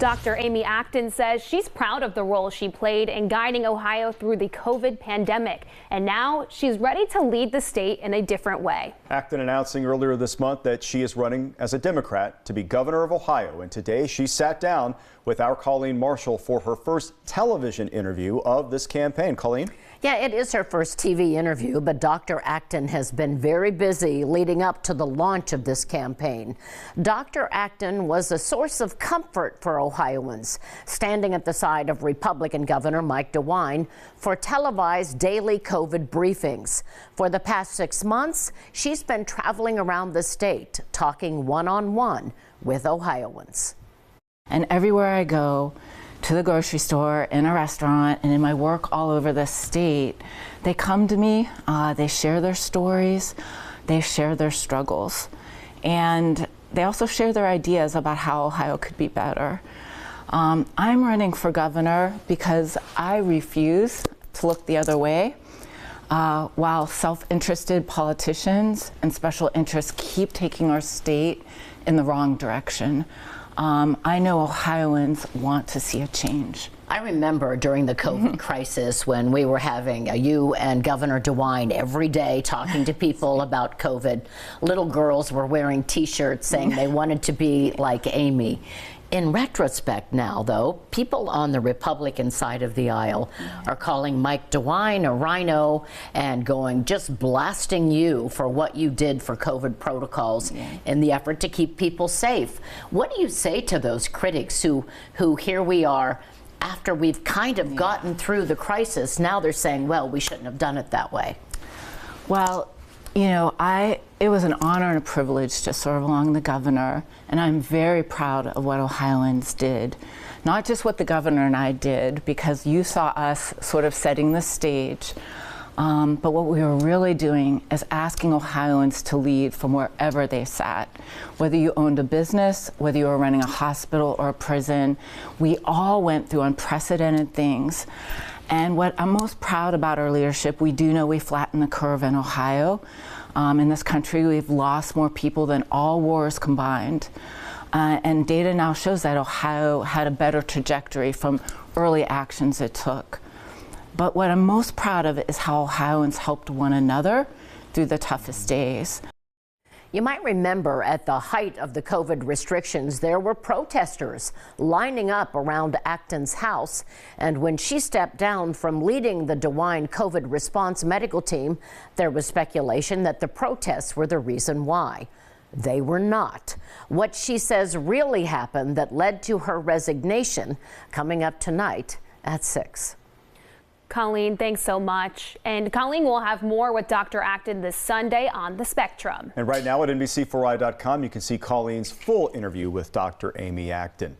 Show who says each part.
Speaker 1: Dr. Amy Acton says she's proud of the role she played in guiding Ohio through the COVID pandemic, and now she's ready to lead the state in a different way.
Speaker 2: Acton announcing earlier this month that she is running as a Democrat to be governor of Ohio, and today she sat down with our Colleen Marshall for her first television interview of this campaign. Colleen?
Speaker 3: Yeah, it is her first TV interview, but Dr. Acton has been very busy leading up to the launch of this campaign. Dr. Acton was a source of comfort for Ohioans, standing at the side of Republican Governor Mike DeWine for televised daily COVID briefings. For the past 6 months, she's been traveling around the state, talking one-on-one with Ohioans.
Speaker 4: And everywhere I go, to the grocery store, in a restaurant, and in my work all over the state, they come to me, they share their stories, they share their struggles, and they also share their ideas about how Ohio could be better. I'm running for governor because I refuse to look the other way. While self-interested politicians and special interests keep taking our state in the wrong direction, I know Ohioans want to see a change.
Speaker 3: I remember during the COVID crisis when we were having you and Governor DeWine every day talking to people about COVID. Little girls were wearing T-shirts saying they wanted to be like Amy. In retrospect now, though, people on the Republican side of the aisle are calling Mike DeWine a rhino and just blasting you for what you did for COVID protocols in the effort to keep people safe. What do you say to those critics who here we are, after we've kind of gotten through the crisis, now they're saying, well, we shouldn't have done it that way?
Speaker 4: Well, you know, it was an honor and a privilege to serve along the governor, and I'm very proud of what Ohioans did. Not just what the governor and I did, because you saw us sort of setting the stage, but what we were really doing is asking Ohioans to lead from wherever they sat. Whether you owned a business, whether you were running a hospital or a prison, we all went through unprecedented things. And what I'm most proud about our leadership, we do know we flattened the curve in Ohio. In this country, we've lost more people than all wars combined. And data now shows that Ohio had a better trajectory from early actions it took. But what I'm most proud of is how Ohioans helped one another through the toughest days.
Speaker 3: You might remember at the height of the COVID restrictions, there were protesters lining up around Acton's house. And when she stepped down from leading the DeWine COVID response medical team, there was speculation that the protests were the reason why. They were not. What she says really happened that led to her resignation, coming up tonight at 6.
Speaker 1: Colleen, thanks so much. And Colleen will have more with Dr. Acton this Sunday on The Spectrum.
Speaker 2: And right now at NBC4i.com, you can see Colleen's full interview with Dr. Amy Acton.